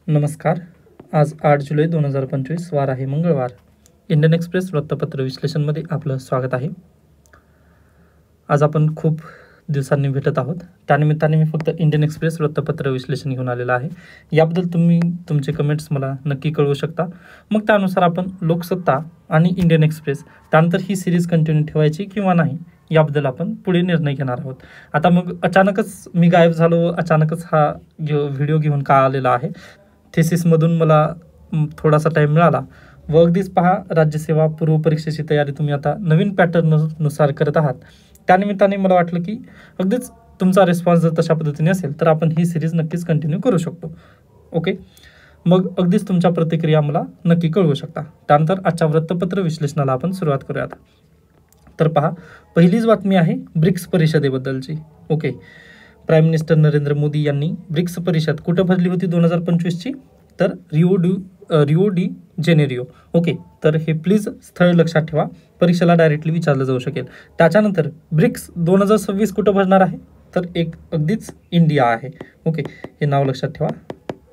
नमस्कार. आज 8 जुलै 2025 वार आहे मंगळवार. इंडियन एक्सप्रेस वृत्तपत्र विश्लेषणमध्ये आपलं स्वागत आहे. आज आपण खूप दिवसांनी भेटत आहोत. त्यानिमित्ताने मी फक्त इंडियन एक्सप्रेस वृत्तपत्र विश्लेषण घेऊन आलेलं आहे. याबद्दल तुम्ही तुमचे कमेंट्स मला नक्की कळवू शकता. मग त्यानुसार आपण लोकसत्ता आणि इंडियन एक्सप्रेस त्यानंतर ही सिरीज कंटिन्यू ठेवायची किंवा नाही याबद्दल आपण पुढे निर्णय घेणार आहोत. आता मग अचानकच मी गायब झालो, अचानकच हा व्हिडिओ घेऊन का आलेला आहे. थेसिसमधून मला थोडासा टाईम मिळाला व अगदीच पहा, राज्यसेवा पूर्व परीक्षेची तयारी तुम्ही आता नवीन पॅटर्ननुसार करत आहात. त्यानिमित्ताने मला वाटलं की अगदीच तुमचा रिस्पॉन्स जर तशा पद्धतीने असेल तर आपण ही सिरीज नक्कीच कंटिन्यू करू शकतो. ओके, मग अगदीच तुमच्या प्रतिक्रिया मला नक्की कळवू शकता. त्यानंतर आजच्या वृत्तपत्र विश्लेषणाला आपण सुरुवात करूयात. तर पहा, पहिलीच बातमी आहे ब्रिक्स परिषदेबद्दलची. Okay, prime minister Narendra Modi यांनी ब्रिक्स परिषद कुठं भरली होती 2025ची? तर रिओ डी जेनेरिओ. ओके, तर हे प्लीज स्थळ लक्षात ठेवा, परीक्षेला डायरेक्टली विचारलं जाऊ शकेल. त्याच्यानंतर ब्रिक्स 2026 कुठं भरणार आहे? तर एक अगदीच इंडिया आहे. ओके, हे नाव लक्षात ठेवा.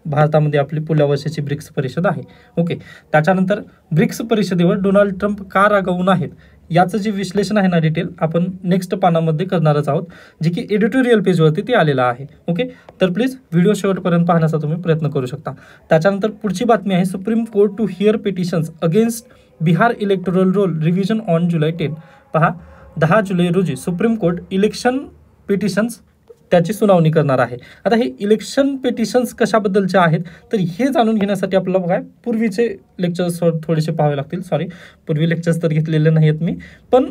भारतामध्ये आपली पुढल्या वर्षाची ब्रिक्स परिषद आहे. ओके, त्याच्यानंतर ब्रिक्स परिषदेवर डोनाल्ड ट्रम्प का रागावून आहेत याचं जे विश्लेषण आहे ना, डिटेल आपण नेक्स्ट पानामध्ये करणारच आहोत, जे की एडिटोरियल पेजवरती ते आलेलं आहे. ओके, तर प्लीज व्हिडिओ शेवटपर्यंत पाहण्याचा तुम्ही प्रयत्न करू शकता. त्याच्यानंतर पुढची बातमी आहे Supreme Court to hear petitions against Bihar electoral roll revision on जुलै 10. पहा, 10 जुलै रोजी सुप्रीम कोर्ट इलेक्शन पिटिशन्स त्याची सुनावणी करणार आहे. आता हे इलेक्शन पिटिशन्स कशाबद्दलचे आहेत तर हे जाणून घेण्यासाठी आपल्याला काय पूर्वीचे लेक्चर्स थोडेसे पाहावे लागतील. सॉरी, पूर्वी लेक्चर्स तर घेतलेले नाहीत मी, पण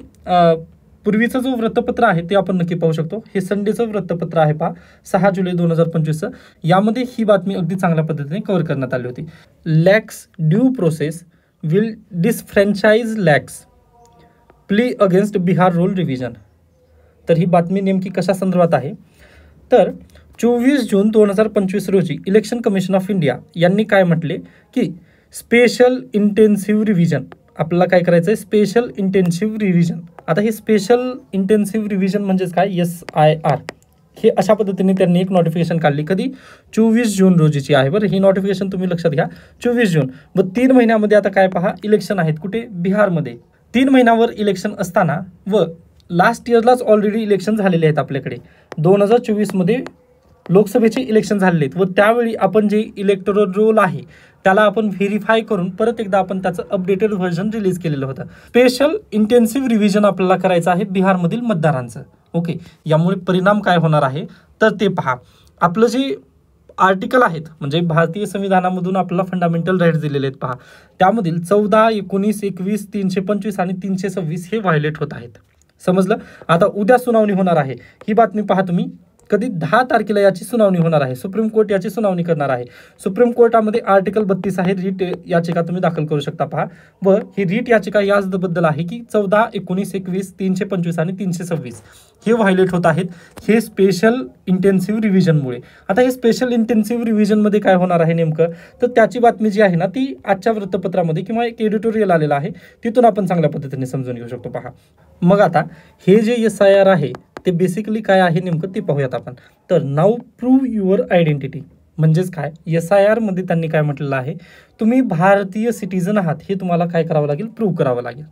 पूर्वीचं जो वृत्तपत्र आहे ते आपण नक्की पाहू शकतो. हे संडेचं वृत्तपत्र आहे पहा, 6 जुलै 2025. यामध्ये ही बातमी अगदी चांगल्या पद्धतीने कव्हर करण्यात आली होती. Lax due process will disfranchise lakhs plea against Bihar role revision. तर ही बातमी नेमकी कशा संदर्भात आहे तर 24 जून 2025 रोजी इलेक्शन कमिशन ऑफ इंडिया यांनी काय म्हटले की स्पेशल इंटेन्सिव्ह रिव्हिजन, आपल्याला काय करायचं आहे, स्पेशल इंटेन्सिव्ह रिव्हिजन. आता हे स्पेशल इंटेन्सिव्ह रिव्हिजन म्हणजेच काय, SIR, हे अशा पद्धतीने त्यांनी एक नोटिफिकेशन काढली. कधी? 24 जून रोजीची आहे. बरं, ही नोटिफिकेशन तुम्ही लक्षात घ्या, 24 जून. व 3 महिन्यामध्ये आता काय पहा, इलेक्शन आहेत कुठे, बिहारमध्ये. 3 महिन्यावर इलेक्शन असताना व लास्ट इयरलाच ऑलरेडी इलेक्शन झालेले आहेत आपल्याकडे. 2024मध्ये लोकसभेचे इलेक्शन झालेले आहेत व त्यावेळी आपण जे इलेक्टोरल रोल आहे त्याला आपण व्हेरीफाय करून परत एकदा आपण त्याचं अपडेटेड व्हर्जन रिलीज केलेलं होतं. स्पेशल इंटेन्सिव्ह रिव्हिजन आपल्याला करायचं आहे बिहारमधील मतदारांचं. ओके, यामुळे परिणाम काय होणार आहे तर ते पहा. आपलं जे आर्टिकल आहेत म्हणजे भारतीय संविधानामधून आपल्याला फंडामेंटल राईट्स दिलेले आहेत पहा, त्यामधील 14, 19, 21, 325 आणि 326 हे व्हायोलेट होत आहेत. समजलं? आता उद्या सुनावणी होणार आहे. ही बातमी पहा तुम्ही, कधी 10 तारखेला याची सुनावणी होणार आहे. सुप्रीम कोर्ट याची सुनावणी करणार आहे. सुप्रीम कोर्टामध्ये आर्टिकल 32 आहे, रीट याचिका तुम्ही दाखल करू शकता पहा. व ही रीट याचिका याबद्दल आहे की 14, 19, 21, 325 आणि 326 हे व्हायोलेट होत आहेत, हे स्पेशल इंटेन्सिव्ह रिव्हिजनमुळे. आता हे स्पेशल इंटेन्सिव्ह रिव्हिजनमध्ये काय होणार आहे नेमकं तर त्याची बातमी जी आहे ना ती आजच्या वृत्तपत्रामध्ये किंवा एक एडिटोरियल आलेलं आहे तिथून आपण चांगल्या पद्धतीने समजून घेऊ शकतो पहा. मग आता हे जे SIR आहे ते बेसिकली काय आहे नेमकं ते पाहूयात आपण. तर नाऊ प्रूव्ह युअर आयडेंटिटी म्हणजेच काय, SIR मध्ये त्यांनी काय म्हटलेलं आहे, तुम्ही भारतीय सिटीजन आहात हे तुम्हाला काय करावं लागेल, प्रूव्ह करावं लागेल.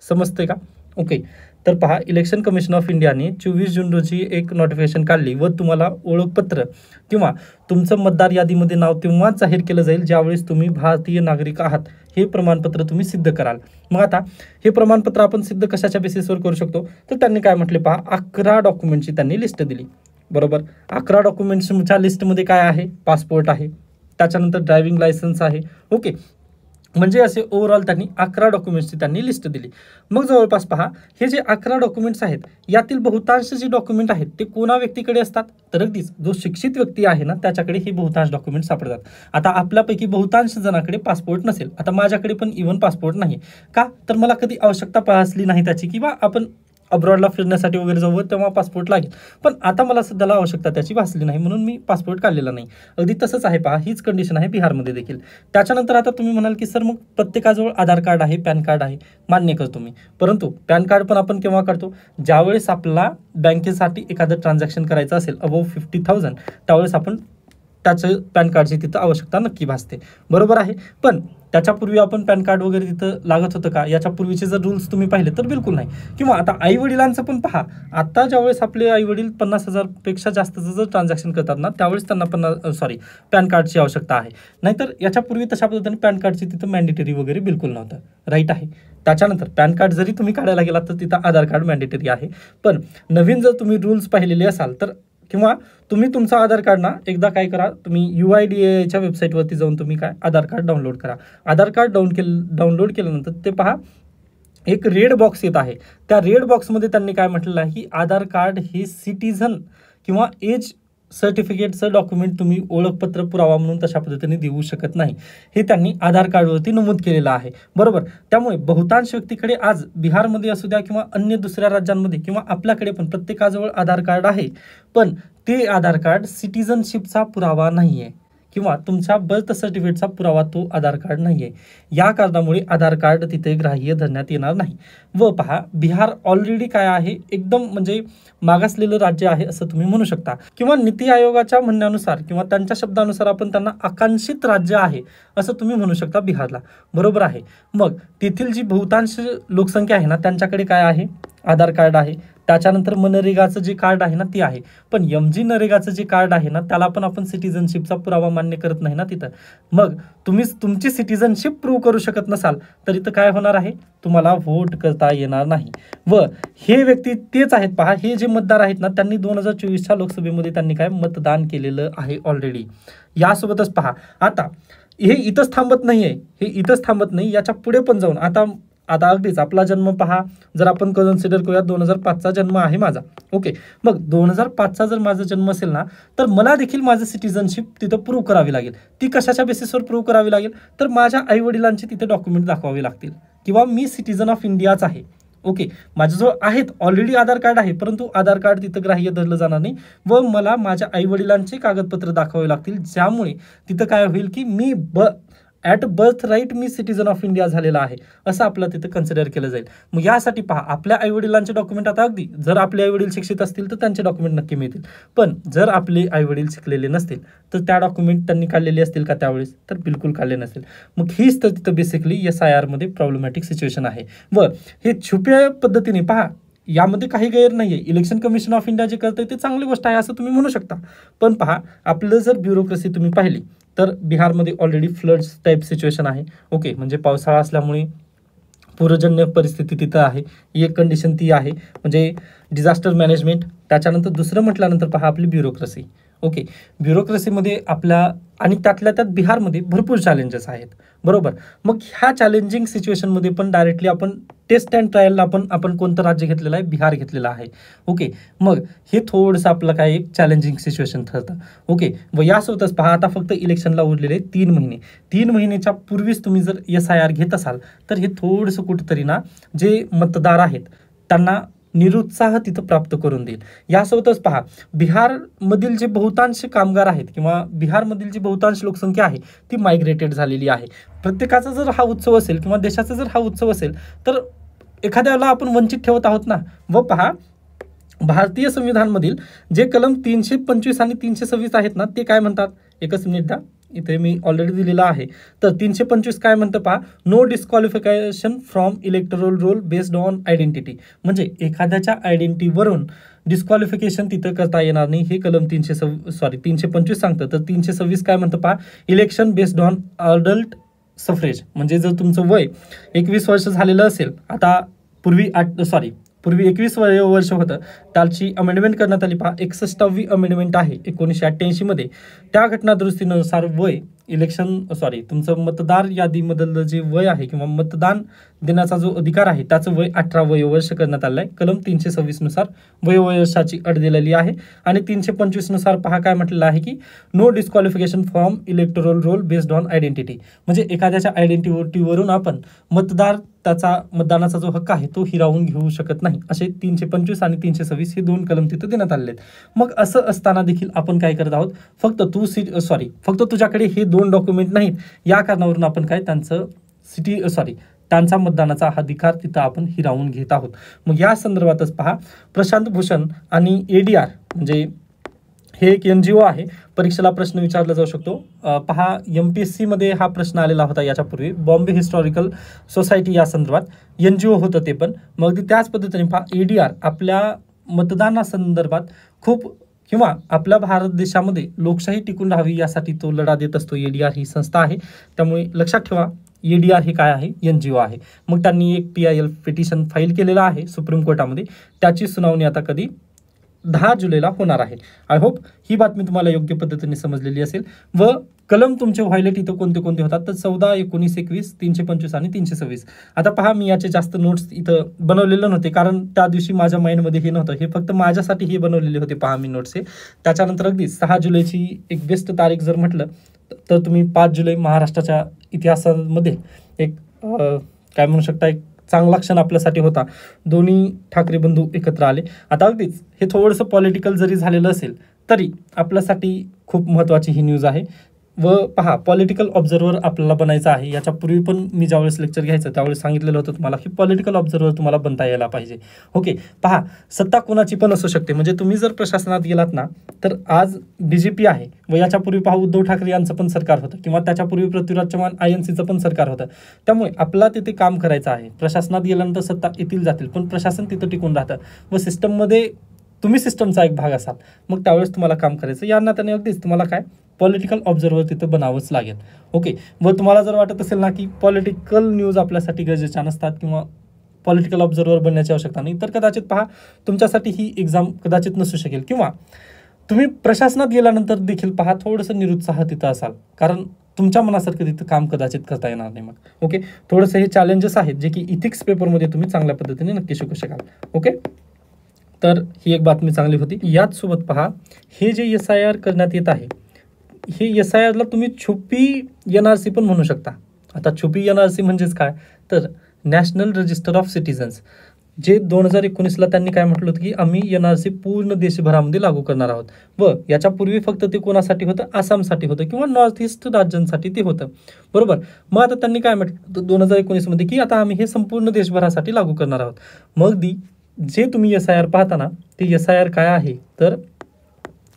समजतंय का? ओके, तर पहा, इलेक्शन कमिशन ऑफ इंडियाने 24 जून रोजी एक नोटिफिकेशन काढली व तुम्हाला ओळखपत्र किंवा तुमचं मतदार यादीमध्ये नाव तेव्हाच जाहीर केलं जाईल ज्यावेळेस तुम्ही भारतीय नागरिक आहात हे प्रमाणपत्र तुम्ही सिद्ध कराल. मग आता हे प्रमाणपत्र आपण सिद्ध कशाच्या बेसिसवर करू शकतो तर त्यांनी काय म्हटले पहा, 11 डॉक्युमेंटची त्यांनी लिस्ट दिली. बरोबर, 11 डॉक्युमेंट्सच्या लिस्टमध्ये काय आहे, पासपोर्ट आहे, त्याच्यानंतर ड्रायव्हिंग लायसन्स आहे. ओके, म्हणजे असे ओव्हरऑल त्यांनी 11 डॉक्युमेंट्सची त्यांनी लिस्ट दिली. मग जवळपास पहा, हे जे 11 डॉक्युमेंट्स आहेत यातील बहुतांश जे डॉक्युमेंट आहेत ते कोणा व्यक्तीकडे असतात तर अगदीच जो शिक्षित व्यक्ती आहे ना त्याच्याकडे हे बहुतांश डॉक्युमेंट सापडतात. आता आपल्यापैकी बहुतांश जणांकडे पासपोर्ट नसेल. आता माझ्याकडे पण इव्हन पासपोर्ट नाही. का तर मला कधी आवश्यकता भासली नाही त्याची, किंवा आपण अब्रॉडला फिरण्यासाठी वगैरे जाऊ तेव्हा पासपोर्ट लागेल, पण आता मला सध्याला आवश्यकता त्याची भासली नाही म्हणून मी पासपोर्ट काढलेला नाही. अगदी तसंच आहे पहा, हीच कंडिशन आहे बिहारमध्ये देखील. त्याच्यानंतर आता तुम्ही म्हणाल की सर मग प्रत्येकाजवळ आधार कार्ड आहे, पॅन कार्ड आहे, मान्य करतो मी, परंतु पॅन कार्ड पण आपण केव्हा काढतो, ज्यावेळेस आपला बँकेसाठी एखादं ट्रान्झॅक्शन करायचं असेल अबोव्ह 50,000 त्यावेळेस आपण त्याचं पॅन कार्डची तिथं आवश्यकता नक्की भासते, बरोबर आहे. पण त्याच्यापूर्वी आपण पॅन कार्ड वगैरे तिथं लागत होतं का, याच्यापूर्वीचे जर रूल्स तुम्ही पाहिले तर बिलकुल नाही. किंवा आता आई वडिलांचं पण पहा, आता ज्यावेळेस आपले आई वडील 50,000पेक्षा जास्तचं जर ट्रान्झॅक्शन करतात ना, त्यावेळेस त्यांना पॅन कार्डची आवश्यकता आहे. नाहीतर याच्यापूर्वी तशा पद्धतीने पॅन कार्डची तिथं मॅन्डेटरी वगैरे बिलकुल नव्हतं, राईट आहे. त्याच्यानंतर पॅन कार्ड जरी तुम्ही काढायला गेलात तर तिथं आधार कार्ड मॅन्डेटरी आहे. पण नवीन जर तुम्ही रूल्स पाहिलेले असाल तर, किंवा तुम्ही तुमचं आधार कार्ड ना एकदा काय करा, तुम्ही UIDAIच्या वेबसाईटवरती जाऊन तुम्ही काय आधार कार्ड डाउनलोड करा. आधार कार्ड डाउनलोड केल्यानंतर ते पहा, एक रेड बॉक्स येत आहे. त्या रेड बॉक्समध्ये त्यांनी काय म्हटलेलं आहे की आधार कार्ड हे सिटीझन किंवा एज सर्टिफिकेटचं डॉक्युमेंट तुम्ही ओळखपत्र पुरावा म्हणून तशा पद्धतीने देऊ शकत नाही, हे त्यांनी आधार कार्डवरती नमूद केलेलं आहे, बरोबर. त्यामुळे बहुतांश व्यक्तीकडे आज बिहारमध्ये असू द्या किंवा अन्य दुसऱ्या राज्यांमध्ये किंवा आपल्याकडे पण प्रत्येकाजवळ आधार कार्ड आहे, पण ते आधार कार्ड सिटीझनशिपचा पुरावा नाही आहे किंवा तुमच्या बर्थ सर्टिफिकेटचा पुरावा तो आधार कार्ड नाही आहे. या कारणामुळे आधार कार्ड तिथे ग्राह्य धरण्यात येणार नाही. व पहा, बिहार ऑलरेडी काय आहे, एकदम म्हणजे मागासलेलं राज्य आहे असं तुम्ही म्हणू शकता, किंवा नीती आयोगाच्या म्हणण्यानुसार किंवा त्यांच्या शब्दानुसार आपण त्यांना आकांक्षित राज्य आहे असं तुम्ही म्हणू शकता बिहारला, बरोबर आहे. मग तेथील जी बहुतांश लोकसंख्या आहे ना, त्यांच्याकडे काय आहे, आधार कार्ड आहे. त्याच्यानंतर मनरेगाचं जे कार्ड आहे ना ते आहे. पण MG नरेगाचं जे कार्ड आहे ना, त्याला पण आपण सिटीझनशिपचा पुरावा मान्य करत नाही ना तिथं. मग तुम्ही तुमची सिटीझनशिप प्रूव्ह करू शकत नसाल तर इथं काय होणार आहे, तुम्हाला व्होट करता येणार नाही. व हे व्यक्ती तेच आहेत पहा, हे जे मतदार आहेत ना, त्यांनी 2024च्या लोकसभेमध्ये त्यांनी काय मतदान केलेलं आहे ऑलरेडी. यासोबतच पहा, आता हे इथंच थांबत नाही आहे, हे इथंच थांबत नाही, याच्या पुढे पण जाऊन आता अगदीच आपला जन्म पहा, जर आपण कन्सिडर करूया 2005चा जन्म आहे माझा, ओके. मग 2005चा जर माझा जन्म असेल ना, तर मला देखील माझं सिटीझनशिप तिथं प्रूव्ह करावी लागेल. ती कशाच्या बेसिसवर प्रूव्ह करावी लागेल, तर माझ्या आई वडिलांचे तिथे डॉक्युमेंट दाखवावे लागतील, किंवा मी सिटीझन ऑफ इंडियाच आहे, ओके. माझ्याजवळ आहेत ऑलरेडी आधार कार्ड आहे, परंतु आधार कार्ड तिथं ग्राह्य धरलं जाणार नाही व मला माझ्या आई वडिलांचे कागदपत्र दाखवावे लागतील, ज्यामुळे तिथं काय होईल की मी ॲट बर्थ राईट मी सिटीझन ऑफ इंडिया झालेला आहे असं आपलं तिथं कन्सिडर केलं जाईल. मग यासाठी पहा, आपल्या आईवडिलांचे डॉक्युमेंट, आता अगदी जर आपले आईवडील शिक्षित असतील तर त्यांचे डॉक्युमेंट नक्की मिळतील, पण जर आपले आईवडील शिकलेले नसतील तर त्या डॉक्युमेंट त्यांनी काढलेले असतील का त्यावेळेस, तर बिलकुल काढले नसेल. मग हीच तर तिथं बेसिकली SIR मध्ये प्रॉब्लेमॅटिक सिच्युएशन आहे. व हे छुप्या पद्धतीने पहा, यामध्ये काही गैर नाही आहे. इलेक्शन कमिशन ऑफ इंडिया जे करतं ते चांगली गोष्ट आहे असं तुम्ही म्हणू शकता. पण पहा, आपलं जर ब्युरोक्रेसी तुम्ही पाहिली तर बिहारमध्ये ऑलरेडी फ्लड्स टाईप सिच्युएशन आहे, ओके. म्हणजे पावसाळा असल्यामुळे पूरजन्य परिस्थिती तिथं आहे, एक कंडिशन ती आहे, म्हणजे डिझास्टर मॅनेजमेंट. त्याच्यानंतर दुसरं म्हटल्यानंतर पहा आपली ब्युरोक्रेसी, ओके. ब्युरोक्रेसीमध्ये आपल्या आणि त्यातल्या त्यात बिहारमध्ये भरपूर चॅलेंजेस आहेत, बरोबर. मग ह्या चॅलेंजिंग सिच्युएशनमध्ये पण डायरेक्टली आपण टेस्ट अँड ट्रायलला आपण कोणतं राज्य घेतलेलं आहे, बिहार घेतलेलं आहे, ओके. मग हे थोडंसं आपलं काय एक चॅलेंजिंग सिच्युएशन ठरतं, ओके. व यासोबतच पहा, आता फक्त इलेक्शनला उरलेले 3 महिने, 3 महिन्याच्या पूर्वीच तुम्ही जर SIR घेत असाल तर हे थोडंसं कुठंतरी ना जे मतदार आहेत त्यांना निरुत्साह तिथं प्राप्त करून देईल. यासोबतच पहा, बिहारमधील जे बहुतांश कामगार आहेत किंवा बिहारमधील जी बहुतांश लोकसंख्या आहे ती मायग्रेटेड झालेली आहे. प्रत्येकाचा जर हा उत्सव असेल किंवा देशाचा जर हा उत्सव असेल तर एखाद्याला आपण वंचित ठेवत आहोत ना. व पहा, भारतीय संविधानमधील जे कलम 325 आणि 326 आहेत ना ते काय म्हणतात, एकच मिनिट द्या, इथे मी ऑलरेडी दिलेला आहे. तर 325 काय म्हणतं पहा, no disqualification from electoral roll based on identity. म्हणजे एखाद्याच्या आयडेंटिटीवरून डिस्क्वालिफिकेशन तिथं करता येणार नाही, हे कलम 325 सांगतं. तर 326 काय म्हणतं पहा, election based on adult suffrage. म्हणजे जर तुमचं वय 21 वर्ष झालेलं असेल, आता पूर्वी 21 वर्ष होतं, त्याची अमेंडमेंट करण्यात आली पहा, 61वी अमेंडमेंट आहे 1988 मध्ये. त्या घटनादुरुस्तीनुसार वय तुमचं मतदार यादीमधलं जे वय आहे किंवा मतदान देण्याचा जो अधिकार आहे त्याचं वय 18 वयोवर्ष करण्यात आलं आहे. कलम 326 नुसार वयोवर्षाची अट दिलेली आहे. आणि 325 नुसार पहा काय म्हटलेलं आहे की no disqualification from electoral roll based on identity. म्हणजे एखाद्याच्या आयडेंटिटीवरून आपण त्याचा मतदानाचा जो हक्क आहे तो हिरावून घेऊ शकत नाही. असे 325 आणि 326 हे 2 कलम तिथं देण्यात आलेले आहेत. मग असं असताना देखील आपण काय करत आहोत, फक्त तुझ्याकडे हे 2 डॉक्युमेंट नाहीत, या कारणावरून आपण काय त्यांचा मतदानाचा अधिकार तिथं आपण हिरावून घेत आहोत. मग या संदर्भातच पहा, प्रशांत भूषण आणि ADR म्हणजे हे एक NGO आहे. परीक्षेला प्रश्न विचारला जाऊ शकतो. पहा, MPSC मध्ये हा प्रश्न आलेला होता याच्यापूर्वी. बॉम्बे हिस्टॉरिकल सोसायटी या संदर्भात NGO होतं ते पण. मग त्याच पद्धतीने पहा, ADR आपल्या मतदानासंदर्भात खूप किंवा आपल्या भारत देशामध्ये लोकशाही टिकून राहावी यासाठी तो लढा देत असतो. ADR ही संस्था आहे. त्यामुळे लक्षात ठेवा, ADR हे काय आहे? NGO आहे. मग त्यांनी एक PIL पिटिशन फाईल केलेलं आहे सुप्रीम कोर्टामध्ये. त्याची सुनावणी आता कधी? 10 जुलैला होणार आहे. आय होप ही बातमी तुम्हाला योग्य पद्धतीने समजलेली असेल. व कलम तुमचे व्हायलेट इथं कोणते कोणते होतात तर 14, 19, 21, 325 आणि 326. आता पहा, मी याचे जास्त नोट्स इथं बनवलेले नव्हते कारण त्या दिवशी माझ्या माइंडमध्ये हे नव्हतं. हे फक्त माझ्यासाठी हे बनवलेले होते पहा मी नोट्स हे. त्याच्यानंतर अगदी 6 जुलैची एक बेस्ट तारीख जर म्हटलं तर तुम्ही 5 जुलै महाराष्ट्राच्या इतिहासामध्ये एक काय म्हणू शकता, एक चांगला क्षण आपल्यासाठी होता. दोन्ही ठाकरे बंधू एकत्र आले. आता अगदीच हे थोडंसं पॉलिटिकल जरी झालेलं असेल तरी आपल्यासाठी खूप महत्त्वाची ही न्यूज आहे. व पहा, पॉलिटिकल ऑब्झर्वर आपल्याला बनायचं आहे. याच्यापूर्वी पण मी ज्यावेळेस लेक्चर घ्यायचं त्यावेळेस सांगितलेलं होतं तुम्हाला की पॉलिटिकल ऑब्झर्वर तुम्हाला बनता यायला पाहिजे. ओके, पहा, सत्ता कोणाची पण असू शकते. म्हणजे तुम्ही जर प्रशासनात गेलात ना तर आज BJP आहे व याच्यापूर्वी पहा उद्धव ठाकरे यांचं पण सरकार होतं किंवा त्याच्यापूर्वी पृथ्वीराज चव्हाण INCचं पण सरकार होतं. त्यामुळे आपल्याला तिथे काम करायचं आहे. प्रशासनात गेल्यानंतर सत्ता येतील जातील पण प्रशासन तिथं टिकून राहतं व सिस्टममध्ये तुम्ही सिस्टमचा एक भाग असाल. मग त्यावेळेस तुम्हाला काम करायचं. या नात्याने अगदीच तुम्हाला काय पॉलिटिकल ऑब्झर्वर तिथं बनावंच लागेल. ओके, व तुम्हाला जर वाटत असेल ना की पॉलिटिकल न्यूज आपल्यासाठी गरजेच्या नसतात किंवा पॉलिटिकल ऑब्झर्वर बनण्याची आवश्यकता नाही तर कदाचित पहा तुमच्यासाठी ही एक्झाम कदाचित नसू शकेल किंवा तुम्ही प्रशासनात गेल्यानंतर देखील पहा थोडंसं निरुत्साह तिथं असाल कारण तुमच्या मनासारखं तिथं काम कदाचित करता येणार नाही. मग ओके, थोडंसं हे चॅलेंजेस आहेत जे की इथिक्स पेपरमध्ये तुम्ही चांगल्या पद्धतीने नक्की शिकू शकाल. ओके, तर ही एक बातमी चांगली होती. याच सोबत पहा, हे जे SIR करण्यात येत आहे हे SIRला तुम्ही छुपी NRC पण म्हणू शकता. आता छुपी NRC म्हणजेच काय तर नॅशनल रजिस्टर ऑफ सिटिझन्स, जे 2019ला त्यांनी काय म्हटलं होतं की आम्ही NRC पूर्ण देशभरामध्ये लागू करणार आहोत. व याच्यापूर्वी फक्त ते कोणासाठी होतं? आसामसाठी होतं किंवा नॉर्थ ईस्ट राज्यांसाठी ते होतं. बरोबर. मग आता त्यांनी काय म्हटलं 2019मध्ये की आता आम्ही हे संपूर्ण देशभरासाठी लागू करणार आहोत. मग जे तुम्ही SIR पाहता ना ते SIR काय आहे तर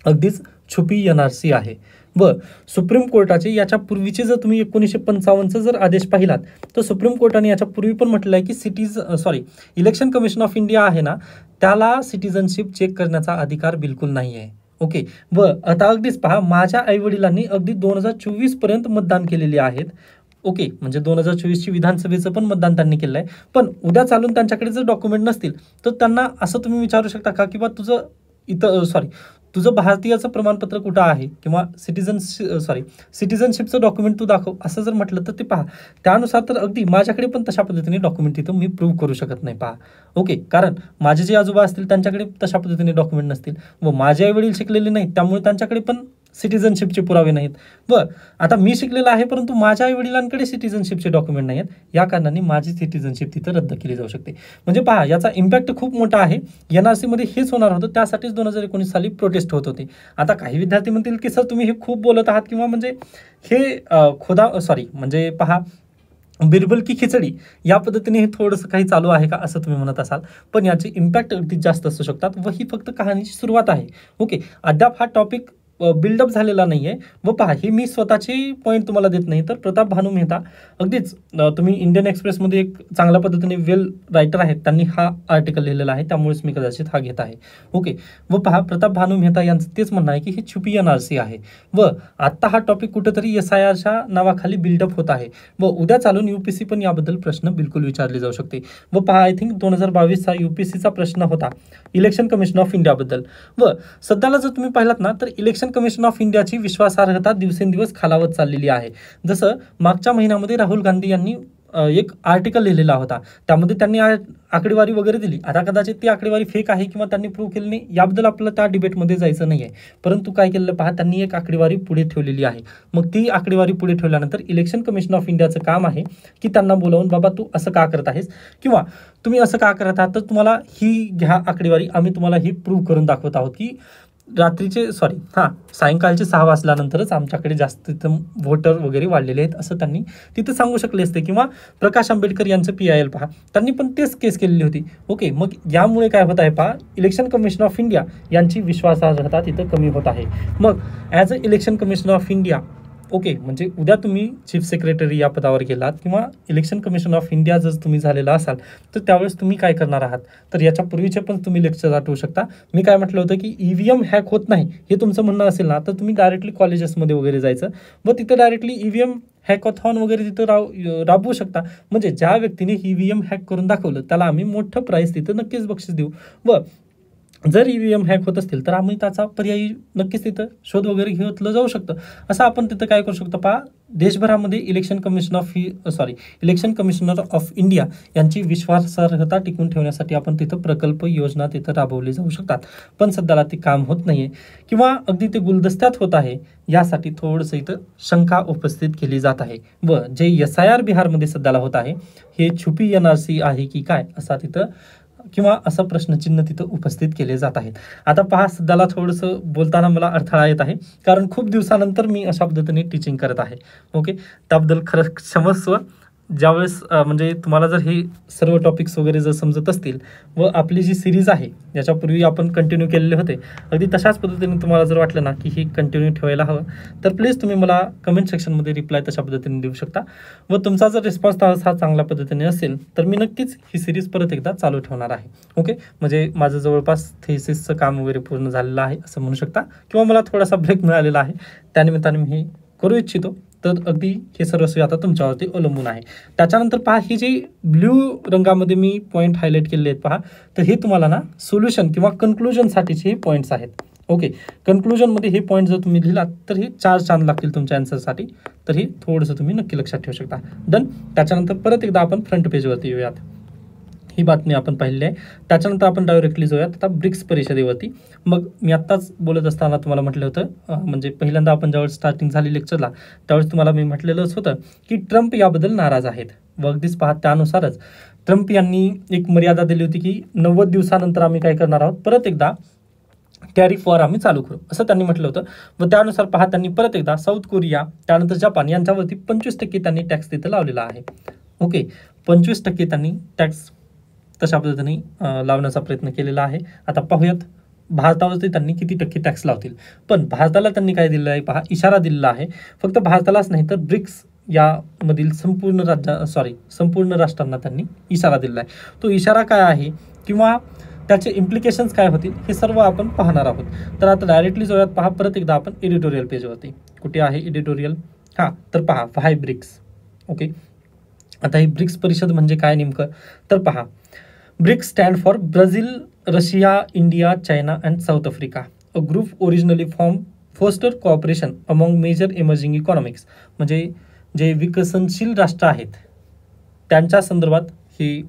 अगदीच छुपी NRC आहे. व सुप्रीम कोर्टाचे याच्या पूर्वीचे जर तुम्ही 1955चा जर आदेश पाहिलात तर सुप्रीम कोर्टाने याच्या पूर्वी पण म्हटलं आहे की इलेक्शन कमिशन ऑफ इंडिया आहे ना त्याला सिटिझनशिप चेक करण्याचा अधिकार बिलकुल नाही आहे. ओके, व आता अगदीच पहा, माझ्या आईवडिलांनी अगदी 2024 पर्यंत मतदान केलेले आहेत. ओके, म्हणजे 2024ची विधानसभेचं पण मतदान त्यांनी केलं आहे. पण उद्या चालून त्यांच्याकडे जर डॉक्युमेंट नसतील तर त्यांना असं तुम्ही विचारू शकता का की बा तुझं भारतीयाचं प्रमाणपत्र कुठं आहे किंवा सिटिझनशिपचं डॉक्युमेंट तू दाखव असं जर म्हटलं तर ते पहा त्यानुसार तर अगदी माझ्याकडे पण तशा पद्धतीने डॉक्युमेंट तिथं मी प्रूव्ह करू शकत नाही. पहा ओके, कारण माझे जे आजोबा असतील त्यांच्याकडे तशा पद्धतीने डॉक्युमेंट नसतील व माझे आई वडील शिकलेले नाहीत त्यामुळे त्यांच्याकडे पण सिटिझनशिपचे पुरावे नाहीत. व आता मी शिकलेला आहे परंतु माझ्या आई वडिलांकडे सिटिझनशिपचे डॉक्युमेंट नाही आहेत. या कारणाने माझी सिटिझनशिप तिथं रद्द केली जाऊ शकते. म्हणजे पहा याचा इम्पॅक्ट खूप मोठा आहे. NRC मध्ये हेच होणार होतं, त्यासाठीच 2019 साली प्रोटेस्ट होत होते. आता काही विद्यार्थी म्हणतील की सर तुम्ही हे खूप बोलत आहात किंवा म्हणजे हे म्हणजे पहा बिरबल की खिचडी या पद्धतीने हे थोडंसं काही चालू आहे का असं तुम्ही म्हणत असाल. पण याचे इम्पॅक्ट अगदी जास्त असू शकतात व ही फक्त कहाणीची सुरुवात आहे. ओके, अद्याप हा टॉपिक बिल्डअप झालेला नाही आहे. व पहा हे मी स्वतःची पॉईंट तुम्हाला देत नाही तर प्रताप भानू मेहता अगदीच तुम्ही इंडियन एक्सप्रेसमध्ये एक चांगल्या पद्धतीने वेल रायटर आहेत, त्यांनी हा आर्टिकल लिहिलेला आहे त्यामुळेच मी कदाचित हा घेत आहे. ओके, व पहा प्रताप भानू मेहता यांचं तेच म्हणणं आहे की हे छुपी NRC आहे व आत्ता हा टॉपिक कुठेतरी SIRच्या नावाखाली बिल्डअप होत आहे व उद्या चालून UPSC पण याबद्दल प्रश्न बिलकुल विचारले जाऊ शकते. व पहा आय थिंक 2022चा UPSCचा प्रश्न होता इलेक्शन कमिशन ऑफ इंडियाबद्दल. व सध्याला जर तुम्ही पाहिलात ना तर इलेक्शन कमिशन ऑफ इंडियाची विश्वासार्हता दिवसेंदिवस खालावत चाललेली आहे. जसं मागच्या महिन्यामध्ये राहुल गांधी यांनी एक आर्टिकल लिहिलेला होता, त्यामध्ये त्यांनी आकडेवारी वगैरे दिली. आता कदाचित ती आकडेवारी फेक आहे किंवा त्यांनी प्रूव्ह केली नाही याबद्दल आपल्याला त्या डिबेटमध्ये जायचं नाही आहे. परंतु काय केलं पहा, त्यांनी एक आकडेवारी पुढे ठेवलेली आहे. मग ती आकडेवारी पुढे ठेवल्यानंतर इलेक्शन कमिशन ऑफ इंडियाचं काम आहे की त्यांना बोलावून बाबा तू असं का करत आहेस किंवा तुम्ही असं का करत आहात तर तुम्हाला ही घ्या आकडेवारी, आम्ही तुम्हाला ही प्रूव्ह करून दाखवत आहोत की रात्रीचे सायंकाळचे 6 वाजल्यानंतरच आमच्याकडे जास्त तिथं व्होटर वगैरे वाढलेले आहेत असं त्यांनी तिथं सांगू शकले असते. किंवा प्रकाश आंबेडकर यांचं PIL पहा, त्यांनी पण तेच केस केलेली होती. ओके, मग यामुळे काय होत आहे पहा, इलेक्शन कमिशन ऑफ इंडिया यांची विश्वासार्हता तिथं कमी होत आहे. मग as a election commission of India, okay, म्हणजे उद्या तुम्ही चीफ सेक्रेटरी या पदावर गेलात किंवा इलेक्शन कमिशन ऑफ इंडिया जर तुम्ही झालेला असाल तर त्यावेळेस तुम्ही काय करणार आहात, तर याच्या पूर्वीचे पण तुम्ही लेक्चर आठवू शकता. मी काय म्हटलं होतं की EVM हॅक होत नाही हे तुमचं म्हणणं असेल ना, तर तुम्ही डायरेक्टली कॉलेजेसमध्ये वगैरे जायचं व तिथं डायरेक्टली EVM हॅकॉथॉन वगैरे तिथं राबवू शकता. म्हणजे ज्या व्यक्तीने EVM हॅक करून दाखवलं त्याला आम्ही मोठं प्राईज तिथं नक्कीच बक्षीस देऊ. व जर EVM हॅक होत असतील तर आम्ही त्याचा पर्यायी नक्कीच तिथं शोध वगैरे घेतलं जाऊ शकतं. असं आपण तिथं काय करू शकतो पहा, देशभरामध्ये इलेक्शन कमिशनर ऑफ इंडिया यांची विश्वासार्हता टिकून ठेवण्यासाठी आपण तिथं प्रकल्प योजना तिथं राबवली जाऊ शकतात. पण सध्याला ती काम होत नाहीये किंवा अगदी ते गुलदस्त्यात होत आहे. यासाठी थोडंसं इथं शंका उपस्थित केली जात आहे. व जे SIR बिहारमध्ये सध्याला होत आहे हे छुपी NRC आहे की काय असा तिथं किंवा असं प्रश्नचिन्ह तिथं उपस्थित केले जात आहेत. आता पहा, सध्याला थोडंसं बोलताना मला अडथळा येत आहे कारण खूप दिवसानंतर मी अशा पद्धतीने टीचिंग करत आहे. ओके, त्याबद्दल खरं क्षमस्व. ज्यावेळेस म्हणजे तुम्हाला जर हे सर्व टॉपिक्स वगैरे जर समजत असतील व आपली जी सिरीज आहे याच्यापूर्वी आपण कंटिन्यू केलेले होते, अगदी तशाच पद्धतीने तुम्हाला जर वाटलं ना की हे कंटिन्यू ठेवायला हवं तर प्लीज तुम्ही मला कमेंट सेक्शनमध्ये रिप्लाय तशा पद्धतीने देऊ शकता. व तुमचा जर रिस्पॉन्स हा चांगल्या पद्धतीने असेल तर मी नक्कीच ही सिरीज परत एकदा चालू ठेवणार आहे. ओके, म्हणजे माझं जवळपास थेसिसचं काम वगैरे पूर्ण झालेलं आहे असं म्हणू शकता किंवा मला थोडासा ब्रेक मिळालेला आहे, त्यानिमित्ताने मी हे करू इच्छितो. तर अगदी हे सर्वस्वी आता तुमच्यावरती अवलंबून आहे. त्याच्यानंतर पहा, ही जी ब्ल्यू रंगामध्ये मी पॉईंट हायलाईट केलेले आहेत पहा, तर हे तुम्हाला ना सोल्युशन किंवा कन्क्लुजनसाठीचे हे पॉईंट्स आहेत. ओके, कन्क्लुजनमध्ये हे पॉईंट जर तुम्ही लिहिलात तर हे 4 चांद लागतील तुमच्या आन्सरसाठी. तर हे थोडंसं तुम्ही नक्की लक्षात ठेवू शकता. डन. त्याच्यानंतर परत एकदा आपण फ्रंट पेजवरती येऊयात. ही बातमी आपण पाहिली आहे. त्याच्यानंतर आपण डायरेक्टली जाऊयात आता ब्रिक्स परिषदेवरती. मग मी आत्ताच बोलत असताना तुम्हाला म्हटलं होतं, म्हणजे पहिल्यांदा आपण ज्यावेळेस स्टार्टिंग झाली लेक्चरला त्यावेळेस तुम्हाला मी म्हटलेलंच होतं की ट्रम्प याबद्दल नाराज आहेत. व अगदीच पहा, त्यानुसारच ट्रम्प यांनी एक मर्यादा दिली होती की 90 दिवसानंतर आम्ही काय करणार आहोत, परत एकदा टॅरिफ वॉर आम्ही चालू करू असं त्यांनी म्हटलं होतं. व त्यानुसार पहा, त्यांनी परत एकदा साऊथ कोरिया त्यानंतर जपान यांच्यावरती 25% त्यांनी टॅक्स तिथं लावलेला आहे. ओके, 25% त्यांनी टॅक्स तशा पद्धतीने लावण्याचा प्रयत्न केलेला आहे. आता पाहूयात भारतावरती त्यांनी किती टक्के टॅक्स लावतील. पण भारताला त्यांनी काय दिलेलं आहे पहा, इशारा दिलेला आहे. फक्त भारतालाच नाही तर ब्रिक्स यामधील संपूर्ण राष्ट्रांना त्यांनी इशारा दिलेला आहे. तो इशारा काय आहे किंवा त्याचे इम्प्लिकेशन्स काय होतील हे सर्व आपण पाहणार आहोत. तर आता डायरेक्टली जाऊयात पहा परत एकदा आपण एडिटोरियल पेजवरती. कुठे आहे एडिटोरियल? तर पहा, व्हाय ब्रिक्स. ओके, आता ही ब्रिक्स परिषद म्हणजे काय नेमकं, तर पहा, BRICS stand for Brazil, Russia, India, China and South Africa. A group originally foster cooperation among major emerging economics. म्हणजे जे विकसनशील राष्ट्र आहेत त्यांच्या संदर्भात हे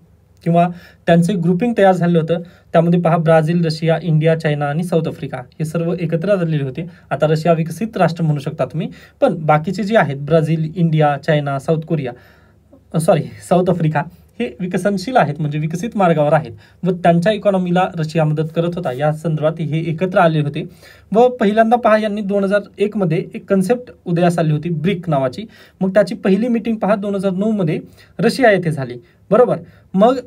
किंवा त्यांचे ग्रुपिंग तयार झालं होतं. त्यामध्ये पहा, ब्राझील, रशिया, इंडिया, चायना आणि साऊथ आफ्रिका हे सर्व एकत्र झालेले होते. आता रशिया विकसित राष्ट्र म्हणू शकता तुम्ही, पण बाकीचे जे आहेत Brazil, India, China, south Africa हे विकसनशील आहेत, म्हणजे विकसित मार्गावर आहेत व त्यांच्या इकॉनॉमीला रशिया मदत करत होता. या संदर्भात हे एकत्र आले होते. व पहिल्यांदा पहा, यांनी 2001 मध्ये एक कन्सेप्ट उदयास आली होती ब्रिक नावाची. मग त्याची पहिली मीटिंग पहा 2009 मध्ये रशिया येथे झाली. बरोबर. मग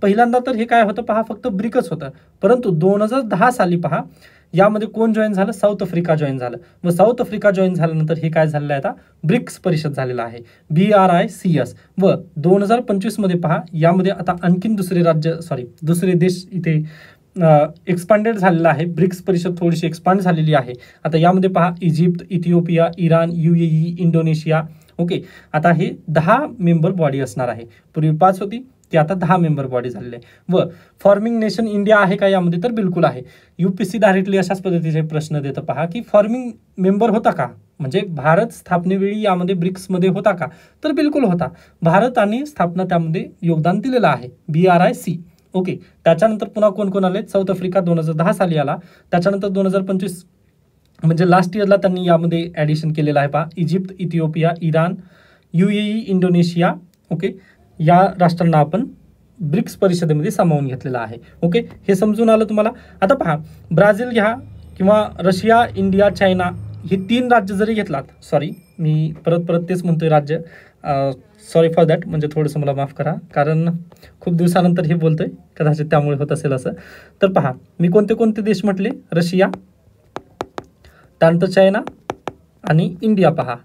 पहिल्यांदा तर हे काय होतं पहा, फक्त ब्रिकच होतं. परंतु 2010 साली पहा, यामध्ये कोण जॉईन झालं, साऊथ आफ्रिका जॉईन झालं. व साऊथ आफ्रिका जॉईन झाल्यानंतर हे काय झालेलं आहे, आता ब्रिक्स परिषद झालेला आहे, BRICS. व 2025 मध्ये पहा, यामध्ये आता आणखीन दुसरे देश इथे एक्सपांडेड झालेला आहे. ब्रिक्स परिषद थोडीशी एक्सपांड झालेली आहे. आता यामध्ये पहा, Egypt, Ethiopia, Iran, UAE, Indonesia. Okay, आता हे 10 मेंबर बॉडी असणार आहे. पूर्वी 5 होती, ती आता 10 मेंबर बॉडी झालेली आहे. व फॉर्मिंग नेशन इंडिया आहे का यामध्ये, तर बिलकुल आहे. UPSC डायरेक्टली अशाच पद्धतीचे प्रश्न देतं पहा, की फॉर्मिंग मेंबर होता का, म्हणजे भारत स्थापनेवेळी यामध्ये ब्रिक्समध्ये होता का, तर बिलकुल होता. भारताने स्थापना त्यामध्ये योगदान दिलेलं आहे, BRIC. ओके, त्याच्यानंतर पुन्हा कोण कोण आले, साऊथ आफ्रिका 2010 साली आला. त्याच्यानंतर 2025 म्हणजे लास्ट इयरला त्यांनी यामध्ये ॲडिशन केलेलं आहे पहा, Egypt, Ethiopia, Iran, UAE, Indonesia. Okay, या राष्ट्रांना आपण ब्रिक्स परिषदेमध्ये सामावून घेतलेला आहे. ओके, हे समजून आलं तुम्हाला. आता पहा, ब्राझील घ्या, किंवा रशिया, इंडिया, चायना हे 3 राज्य जरी घेतलात, सॉरी मी परत तेच म्हणतोय राज्य, सॉरी फॉर दॅट, म्हणजे थोडंसं मला माफ करा, कारण खूप दिवसानंतर हे बोलतोय, कदाचित त्यामुळे होत असेल असं. तर पहा, मी कोणते देश म्हटले, रशिया, त्यानंतर चायना आणि इंडिया. पहा,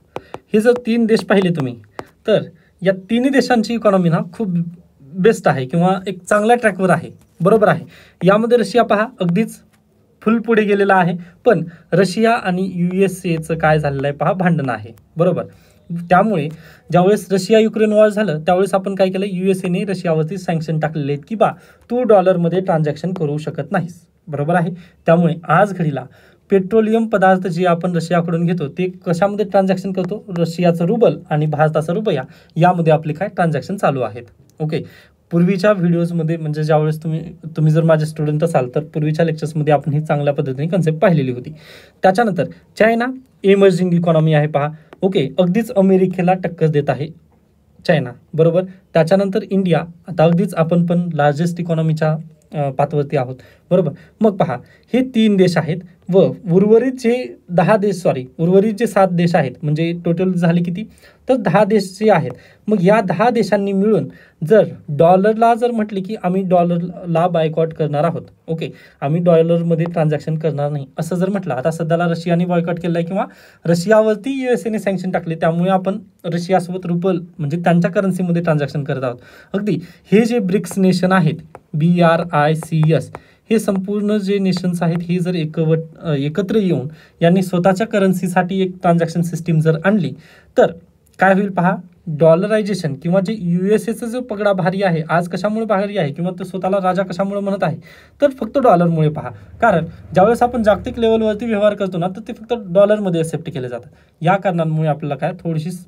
हे जर 3 देश पाहिले तुम्ही, तर या 3 देशांची इकॉनॉमी ना खूप बेस्ट आहे किंवा एक चांगल्या ट्रॅकवर आहे, बरोबर आहे. यामध्ये रशिया पहा अगदीच फुल पुढे गेलेला आहे, पण रशिया आणि USA काय झालेलं आहे पहा, भांडण आहे, बरोबर. त्यामुळे ज्यावेळेस रशिया युक्रेन वॉर झालं त्यावेळेस आपण काय केलं, USA रशियावरती सँक्शन टाकलेले आहेत की बा तू डॉलरमध्ये ट्रान्झॅक्शन करू शकत नाहीस, बरोबर आहे. त्यामुळे आज घडीला पेट्रोलियम पदार्थ जे आपण रशियाकडून घेतो ते कशामध्ये ट्रान्झॅक्शन करतो, रशियाचं रुबल आणि भारताचा रुपया यामध्ये आपले काय ट्रान्झॅक्शन चालू आहेत. ओके, पूर्वीच्या व्हिडिओजमध्ये म्हणजे ज्यावेळेस तुम्ही जर माझे स्टुडंट असाल तर पूर्वीच्या लेक्चर्समध्ये आपण ही चांगल्या पद्धतीने कन्सेप्ट पाहिलेली होती. त्याच्यानंतर चायना इमर्जिंग इकॉनॉमी आहे पहा. ओके, अगदीच अमेरिकेला टक्कर देत आहे चायना, बरोबर. त्याच्यानंतर इंडिया, आता अगदीच आपण पण लार्जेस्ट इकॉनॉमीच्या पातळीवरती आहोत, बरोबर. मग पहा, हे 3 देश आहेत व उर्वरित जे 7 देश आहेत, म्हणजे टोटल झाले किती, तर 10 देश जे आहेत. मग या 10 देशांनी मिळून जर डॉलरला जर म्हटले की आम्ही डॉलरला बायकॉट करणार आहोत, ओके, आम्ही डॉलरमध्ये ट्रान्झॅक्शन करणार नाही असं जर म्हटलं, आता सध्याला रशियाने बॉयकॉट केलं आहे किंवा रशियावरती USA सँक्शन टाकले, त्यामुळे आपण रशियासोबत रुबल म्हणजे त्यांच्या करन्सीमध्ये ट्रान्झॅक्शन करत आहोत. अगदी हे जे ब्रिक्स नेशन आहेत, BRICS, हे संपूर्ण जे नेशन्स आहेत हे जर एकत्र येऊन यांनी स्वतःच्या करन्सीसाठी एक ट्रान्झॅक्शन सिस्टीम जर आणली तर काय होईल पहा, डॉलरायझेशन किंवा जे USAचा जो पगडा भारी आहे, आज कशामुळे भारी आहे किंवा तो स्वतःला राजा कशामुळे म्हणत आहे, तर फक्त डॉलरमुळे पहा. कारण ज्यावेळेस आपण जागतिक लेवलवरती व्यवहार करतो ना, तर ते फक्त डॉलरमध्ये एक्सेप्ट केले जातात. या कारणांमुळे आपल्याला काय थोडीशी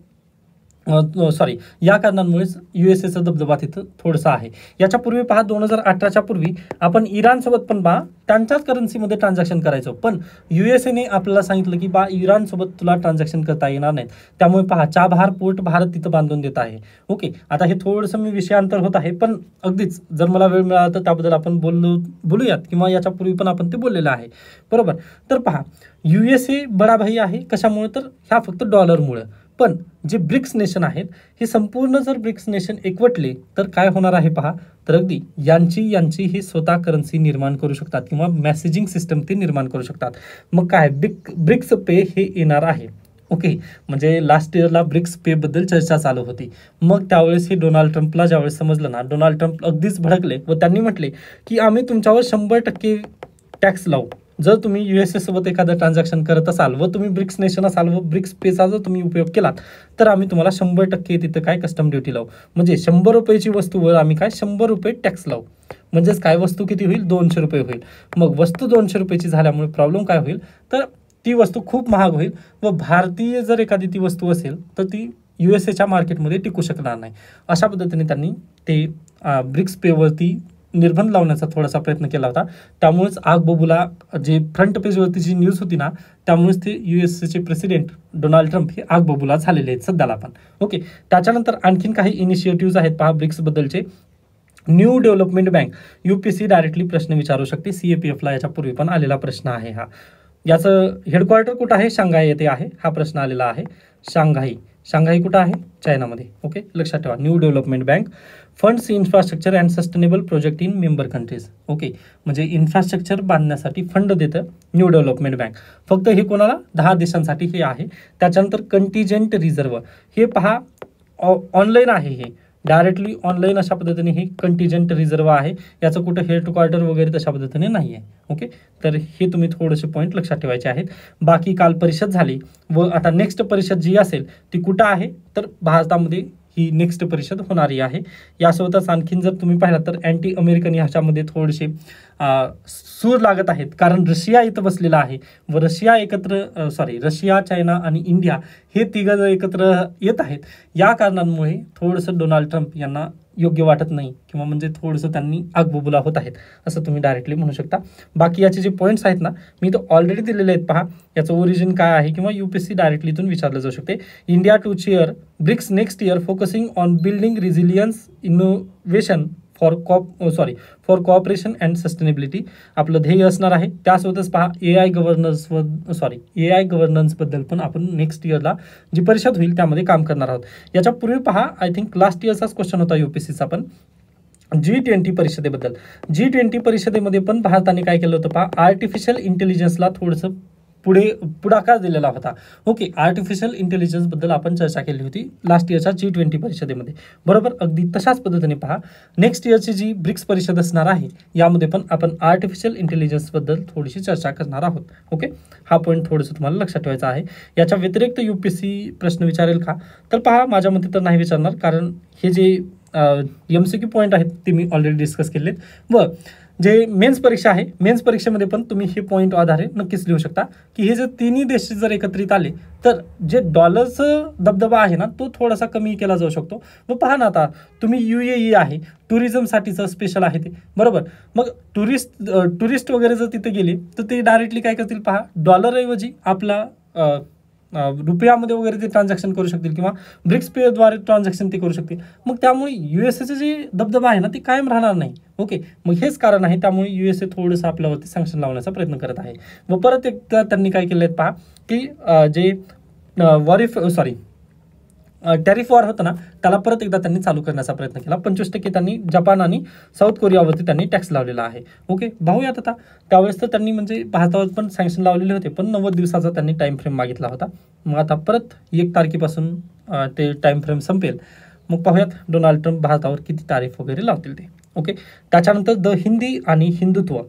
या कारणांमुळेच USAचा दबदबा तिथं थोडंसं आहे. याच्या पूर्वी पहा, 2018च्या पूर्वी आपण इराणसोबत पण पहा त्यांच्याच करन्सीमध्ये ट्रान्झॅक्शन करायचो, पण USAने आपल्याला सांगितलं की बा इराणसोबत तुला ट्रान्झॅक्शन करता येणार नाहीत. त्यामुळे पहा, चाबहार पोर्ट भारत तिथं बांधून देत आहे. ओके, आता हे थोडंसं मी विषयांतर होत आहे, पण अगदीच जर मला वेळ मिळाला तर त्याबद्दल आपण बोलूयात किंवा याच्या पूर्वी पण आपण ते बोललेलं आहे, बरोबर. तर पहा, USA बडा भाई आहे कशामुळे, तर ह्या फक्त डॉलरमुळे. पण जे ब्रिक्स नेशन आहेत हे संपूर्ण जर ब्रिक्स नेशन एकवटले तर काय होणार आहे पहा, तर अगदी यांची हे स्वतः करन्सी निर्माण करू शकतात किंवा मेसेजिंग सिस्टम ते निर्माण करू शकतात. मग काय ब्रिक्स पे हे येणार आहे. ओके, म्हणजे लास्ट इयरला ब्रिक्स पे बद्दल चर्चा चालू होती. मग त्यावेळेस हे डोनाल्ड ट्रम्पला ज्यावेळेस समजलं ना, डोनाल्ड ट्रम्प अगदीच भडकले व त्यांनी म्हटले की आम्ही तुमच्यावर 100% टॅक्स लावू जर तुम्ही USA सोबत एखादं ट्रान्झॅक्शन करत असाल व तुम्ही ब्रिक्स नेशन असाल व ब्रिक्स पेचा जर तुम्ही उपयोग केलात तर आम्ही तुम्हाला 100% तिथं काय कस्टम ड्युटी लावू. म्हणजे 100 रुपयाची वस्तूवर आम्ही काय 100 रुपये टॅक्स लावू. म्हणजेच काय, वस्तू किती होईल, 200 रुपये होईल. मग वस्तू 200 रुपयाची झाल्यामुळे प्रॉब्लेम काय होईल, तर ती वस्तू खूप महाग होईल व भारतीय जर एखादी ती वस्तू असेल तर ती USAच्या मार्केटमध्ये टिकू शकणार नाही. अशा पद्धतीने त्यांनी ते ब्रिक्स पेवरती निर्बंध लावण्याचा थोडासा प्रयत्न केला होता. त्यामुळेच आग बबूला जे फ्रंट पेजवरती जी न्यूज होती ना, त्यामुळेच ते USAचे प्रेसिडेंट डोनाल्ड ट्रम्प हे आग बबूला झालेले आहेत सध्याला पण. ओके, त्याच्यानंतर आणखीन काही इनिशिएटिव्ह आहेत पहा ब्रिक्स बद्दलचे. New development bank, UPSC directly प्रश्न विचारू शकते. CAPFला याच्या पूर्वी पण आलेला प्रश्न आहे हा. याचं हेडक्वार्टर कुठं आहे, शांघाय येथे आहे. हा प्रश्न आलेला आहे. शांघाई कुठं आहे, चायनामध्ये. ओके, लक्षात ठेवा. New development bank funds infrastructure and sustainable project in member countries. Okay, म्हणजे इन्फ्रास्ट्रक्चर बांधण्यासाठी फंड देतं न्यू डेव्हलपमेंट बँक. फक्त हे कोणाला, 10 देशांसाठी हे आहे. त्याच्यानंतर कंटिजेंट रिझर्व्ह, हे पहा ऑनलाईन आहे, हे डायरेक्टली ऑनलाईन अशा पद्धतीने हे कंटिजेंट रिझर्व्ह आहे. याचं कुठं हेडक्वार्टर वगैरे तशा पद्धतीने नाही आहे. ओके, तर हे तुम्ही थोडेसे पॉईंट लक्षात ठेवायचे आहेत. बाकी काल परिषद झाली व आता नेक्स्ट परिषद जी असेल ती कुठं आहे, तर भारतामध्ये ही नेक्स्ट परिषद होणारी आहे. यासोबतच आणखीन जर तुम्ही पाहिलात तर अँटी अमेरिकन ह्याच्यामध्ये थोडेसे सूर लागत आहेत, कारण रशिया इथं बसलेला आहे व रशिया, चायना आणि इंडिया हे तिघं एकत्र येत आहेत. या कारणांमुळे थोडंसं डोनाल्ड ट्रम्प यांना योग्य वाटत नाही किंवा म्हणजे थोडंसं त्यांनी आगबबुला होत आहेत असं तुम्ही डायरेक्टली म्हणू शकता. बाकी याचे जे पॉईंट्स आहेत ना, मी तो ऑलरेडी दिलेले आहेत. पहा, याचं ओरिजिन काय आहे किंवा UPSC डायरेक्टली इथून विचारलं जाऊ शकते. India to chair BRICS next year focusing on building resilience innovation for cooperation and sustainability आपलं ध्येय असणार आहे. त्यासोबतच पहा AI गव्हर्नन्सबद्दल पण आपण नेक्स्ट इयरला जी परिषद होईल त्यामध्ये काम करणार आहोत. याच्या पूर्वी पहा आय थिंक लास्ट इयरचाच क्वेश्चन होता UPSCचा पण G20 परिषदेबद्दल. G20 परिषदेमध्ये पण भारताने काय केलं होतं पहा, आर्टिफिशियल इंटेलिजन्सला थोडंसं पुढाकार दिलेला होता. ओके, आर्टिफिशियल इंटेलिजन्स बद्दल आपण चर्चा केली होती लास्ट इयरच्या G20 परिषदेमध्ये, बरोबर. अगदी तशाच पद्धतीने पहा नेक्स्ट इयरची जी ब्रिक्स परिषद असणार आहे यामध्ये पण आपण आर्टिफिशियल इंटेलिजन्स बद्दल थोडीशी चर्चा करणार आहोत. ओके, हा पॉईंट थोडंसं तुम्हाला लक्षात ठेवायचा आहे. याच्या व्यतिरिक्त UPSC प्रश्न विचारेल का, तर पहा माझ्या मते तर नाही विचारणार, कारण हे जे MCQ पॉईंट आहेत ते मी ऑलरेडी डिस्कस केलेत. व जे मेन्स परीक्षा आहे, मेन्स परीक्षेमध्ये पण तुम्ही हे पॉईंट आधारे नक्कीच लिहू शकता की हे जे तिन्ही देश जर एकत्रित आले तर जे डॉलरचं दबदबा आहे ना तो थोडासा कमी केला जाऊ शकतो. मग पहा ना, आता तुम्ही UAE आहे, टुरिझमसाठीचं स्पेशल आहे ते, बरोबर. मग टुरिस्ट वगैरे जर तिथे गेले तर ते डायरेक्टली काय करतील पहा, डॉलरऐवजी आपला रुपयामध्ये वगैरे ते ट्रान्झॅक्शन करू शकतील किंवा ब्रिक्स पेद्वारे ट्रान्झॅक्शन ते करू शकतील. मग त्यामुळे USAचं जे दबदबा आहे ना ते कायम राहणार नाही. ओके, मग हेच कारण आहे त्यामुळे USA थोडंसं आपल्यावरती सँक्शन लावण्याचा प्रयत्न करत आहे. व परत एकदा त्यांनी काय केलं आहे पहा की जे टॅरिफ वॉर होतं ना त्याला परत एकदा त्यांनी चालू करण्याचा प्रयत्न केला. 25% त्यांनी जपान आणि साऊथ कोरियावरती त्यांनी टॅक्स लावलेला आहे. ओके, पाहूयात आता. त्यावेळेस तर त्यांनी म्हणजे भारतावर पण सँक्शन लावलेले होते, पण 90 दिवसाचा त्यांनी टाइम फ्रेम मागितला होता. मग आता परत 1 तारखेपासून ते टाइम फ्रेम संपेल. मग पाहूयात डोनाल्ड ट्रम्प भारतावर किती तारीफ वगैरे लावतील ते. ओके, त्याच्यानंतर द हिंदी आणि हिंदुत्व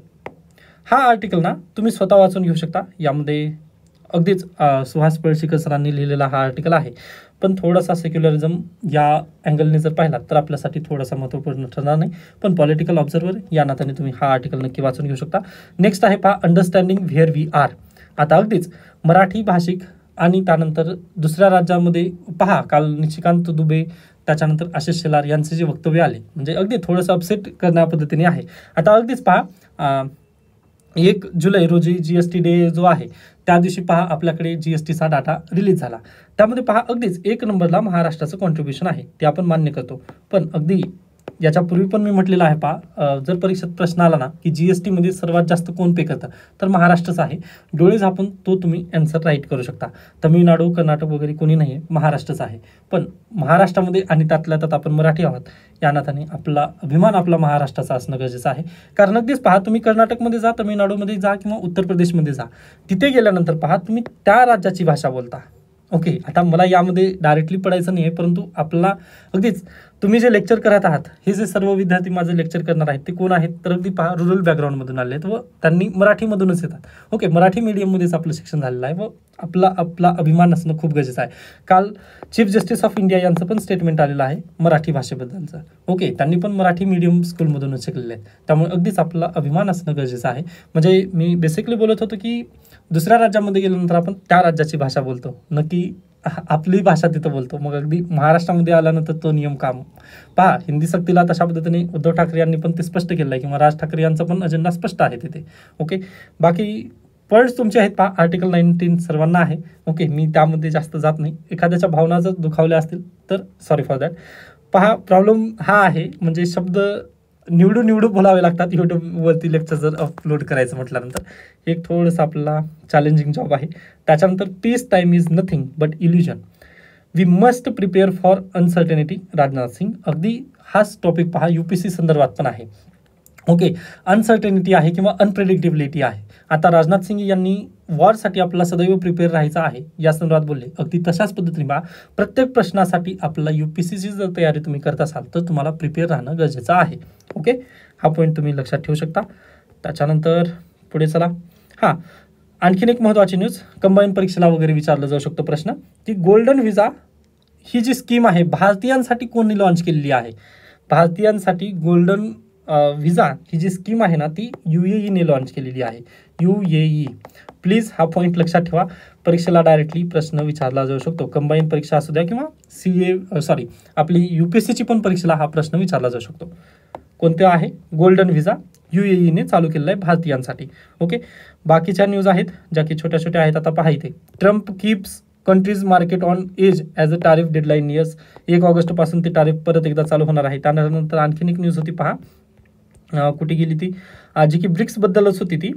हा आर्टिकल ना तुम्ही स्वतः वाचून घेऊ शकता. यामध्ये अगदीच सुहास पळशीकर सरांनी लिहिलेला हा आर्टिकल आहे, पण थोडासा सेक्युलरिझम या अँगलने जर पाहिला तर आपल्यासाठी थोडासा महत्त्वपूर्ण ठरणार नाही, पण पॉलिटिकल ऑब्झर्वर या नात्याने तुम्ही हा आर्टिकल नक्की वाचून घेऊ शकता. नेक्स्ट आहे पहा अंडरस्टँडिंग व्हेअर वी आर. आता अगदीच मराठी भाषिक आणि त्यानंतर दुसऱ्या राज्यामध्ये पहा काल निशिकांत दुबे त्याच्यानंतर आशिष शेलार यांचे जे वक्तव्य आले म्हणजे अगदी थोडंसं अपसेट करण्या पद्धतीने आहे. आता अगदीच पहा 1 जुलै रोजी GST डे जो आहे त्या दिवशी पहा आपल्याकडे GSTचा डाटा रिलीज झाला. त्यामध्ये पहा अगदीच 1 नंबरला महाराष्ट्राचं कॉन्ट्रीब्युशन आहे, ते आपण मान्य करतो. पण अगदी याच्यापूर्वी पण मी म्हटलेलं आहे पहा, जर परीक्षेत प्रश्न आला ना की GSTमध्ये सर्वात जास्त कोण पे करतं तर महाराष्ट्रच आहे. डोळे झाकून तो तुम्ही आन्सर राईट करू शकता. तमिळनाडू कर्नाटक वगैरे कोणी नाही आहे, महाराष्ट्रच आहे. पण महाराष्ट्रामध्ये आणि त्यातल्या त्यात आपण मराठी आहोत या नात्याने आपला अभिमान आपला महाराष्ट्राचा असणं गरजेचं आहे. कारण अगदीच पहा तुम्ही कर्नाटकमध्ये जा, तमिळनाडूमध्ये जा किंवा उत्तर प्रदेशमध्ये जा, तिथे गेल्यानंतर पहा तुम्ही त्या राज्याची भाषा बोलता. ओके, आता मला यामध्ये डायरेक्टली पडायचं नाही आहे, परंतु आपला अगदीच तुम्ही जे लेक्चर करत आहात हे जे सर्व विद्यार्थी माझं लेक्चर करणार आहेत ते कोण आहेत तर अगदी पहा रुरल बॅकग्राऊंडमधून आले आहेत व त्यांनी मराठीमधूनच येतात. ओके, मराठी मीडियममध्येच आपलं शिक्षण झालेलं आहे व आपला अभिमान असणं खूप गरजेचं आहे. काल चीफ जस्टिस ऑफ इंडिया यांचं पण स्टेटमेंट आलेलं आहे मराठी भाषेबद्दलचं. ओके, त्यांनी पण मराठी मीडियम स्कूलमधूनच शिकलेले आहेत, त्यामुळे अगदीच आपला अभिमान असणं गरजेचं आहे. म्हणजे मी बेसिकली बोलत होतो की दुसऱ्या राज्यामध्ये गेल्यानंतर आपण त्या राज्याची भाषा बोलतो, नक्की आपली भाषा तिथं बोलतो. मग अगदी महाराष्ट्रामध्ये आल्यानंतर तो नियम काम पहा हिंदी सक्तीला तशा पद्धतीने उद्धव ठाकरे यांनी पण ते स्पष्ट केलं आहे किंवा राज ठाकरे यांचा पण अजेंडा स्पष्ट आहे तिथे. ओके, बाकी पॉईंट्स तुमचे आहेत पहा. आर्टिकल 19 सर्वांना आहे. ओके, मी त्यामध्ये जास्त जात नाही. एखाद्याच्या भावना जर दुखावल्या असतील तर सॉरी फॉर दॅट. पहा प्रॉब्लेम हा आहे म्हणजे शब्द निवडून बोलावे लागतात यूट्यूबवरती लेक्चर जर अपलोड करायचं म्हटल्यानंतर एक थोडंसं आपल्याला चॅलेंजिंग जॉब आहे. त्याच्यानंतर peace time is nothing but illusion, we must prepare for uncertainty, Rajnath Singh. अगदी हाच टॉपिक पहा UPSC संदर्भात पण आहे. ओके, अनसर्टेनिटी आहे किंवा अनप्रेडिक्टेबिलिटी आहे. आता राजनाथ सिंग यांनी वॉरसाठी आपल्याला सदैव प्रिपेअर राहायचं आहे या संदर्भात बोलले. अगदी तशाच पद्धतीने पहा प्रत्येक प्रश्नासाठी आपल्याला UPSCची जर तयारी तुम्ही करत असाल तर तुम्हाला प्रिपेअर राहणं गरजेचं आहे. ओके, हा पॉईंट तुम्ही लक्षात ठेवू शकता. त्याच्यानंतर पुढे चला. हां, आणखीन एक महत्त्वाची न्यूज, कंबाईन परीक्षेला वगैरे विचारलं जाऊ शकतो प्रश्न की गोल्डन व्हिसा ही जी स्कीम आहे भारतीयांसाठी कोणी लॉन्च केलेली आहे. भारतीयांसाठी गोल्डन व्हिसा ही जी स्कीम आहे ना ती UAEने लॉन्च केलेली आहे. UAE, प्लीज हा पॉईंट लक्षात ठेवा. परीक्षेला डायरेक्टली प्रश्न विचारला जाऊ शकतो. कंबाईन परीक्षा असू द्या किंवा आपली UPSCची पण परीक्षेला हा प्रश्न विचारला जाऊ शकतो. कोणते आहे? गोल्डन व्हिसा UAEने चालू केलेला आहे भारतीयांसाठी. ओके, बाकीच्या न्यूज आहेत ज्या की छोट्या आहेत. आता पहा इथे Trump keeps countries market on edge as a tariff deadline. Yes, 1 ऑगस्टपासून ते टॅरिफ परत एकदा चालू होणार आहे. त्यानंतर आणखीन एक न्यूज होती पहा, कुठे गेली ती, जी की ब्रिक्सबद्दलच होती ती.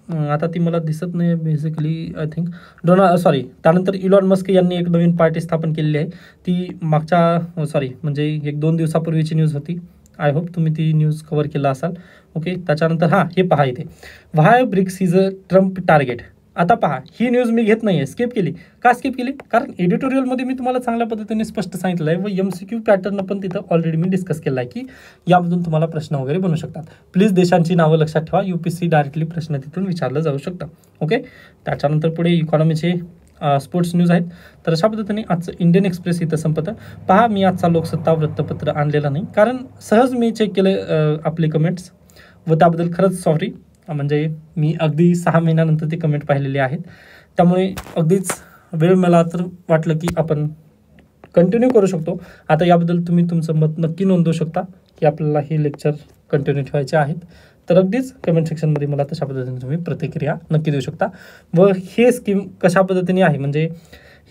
आता ती मला दिसत नाही बेसिकली. आय थिंक त्यानंतर इलॉन मस्क यांनी एक नवीन पार्टी स्थापन केलेली आहे. ती म्हणजे 1-2 दिवसापूर्वीची न्यूज होती. आय होप तुम्ही ती न्यूज कव्हर केला असाल. ओके, त्याच्यानंतर हे पहा इथे, why BRICS is a Trump target. आता पहा, ही न्यूज मी घेत नाही आहे, स्किप केली. का स्किप केली? कारण एडिटोरियलमध्ये मी तुम्हाला चांगल्या पद्धतीने स्पष्ट सांगितलं आहे व MCQ पॅटर्न पण तिथं ऑलरेडी मी डिस्कस केला आहे की यामधून तुम्हाला प्रश्न वगैरे बनू शकतात. प्लीज देशांची नावं लक्षात ठेवा, UPSC डायरेक्टली प्रश्न तिथून विचारलं जाऊ शकतं. ओके, त्याच्यानंतर पुढे इकॉनॉमीचे स्पोर्ट्स न्यूज आहेत. तर अशा पद्धतीने आजचं इंडियन एक्सप्रेस इथं संपतं. पहा, मी आजचा लोकसत्ता वृत्तपत्र आणलेलं नाही, कारण सहज मी चेक केलं आपले कमेंट्स व त्याबद्दल खरंच सॉरी. म्हणजे मी अगदी 6 महिन्यानंतर ते कमेंट पाहिलेले आहेत, त्यामुळे अगदीच वेळ मला तर वाटलं की आपण कंटिन्यू करू शकतो. आता याबद्दल तुम्ही तुमचं मत नक्की नोंदवू शकता की आपल्याला हे लेक्चर कंटिन्यू ठेवायचे आहेत. तर अगदीच कमेंट सेक्शनमध्ये मला तशा पद्धतीने तुम्ही प्रतिक्रिया नक्की देऊ शकता. व हे स्कीम कशा पद्धतीने आहे, म्हणजे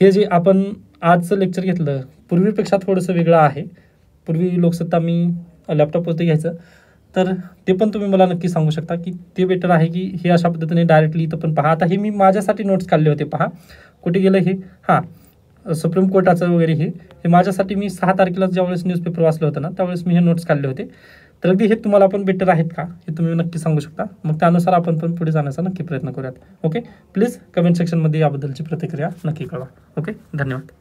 हे जे आपण आजचं लेक्चर घेतलं पूर्वीपेक्षा थोडंसं वेगळं आहे. पूर्वी लोकसत्ता मी लॅपटॉपवरती घ्यायचं, तर ते पण तुम्ही मला नक्की सांगू शकता की ते बेटर आहे की हे अशा पद्धतीने डायरेक्टली इथं पण पहा. आता हे मी माझ्यासाठी नोट्स काढले होते. पहा कुठे गेलं हे, सुप्रीम कोर्टाचं वगैरे हे माझ्यासाठी मी 6 तारखेला ज्यावेळेस न्यूजपेपर वाचलं होतं ना, त्यावेळेस मी हे नोट्स काढले होते. तर अगदी हे तुम्हाला पण बेटर आहेत का हे तुम्ही नक्की सांगू शकता. मग त्यानुसार आपण पण पुढे जाण्याचा नक्की प्रयत्न करूयात. ओके, प्लीज कमेंट सेक्शनमध्ये याबद्दलची प्रतिक्रिया नक्की कळवा. ओके, धन्यवाद.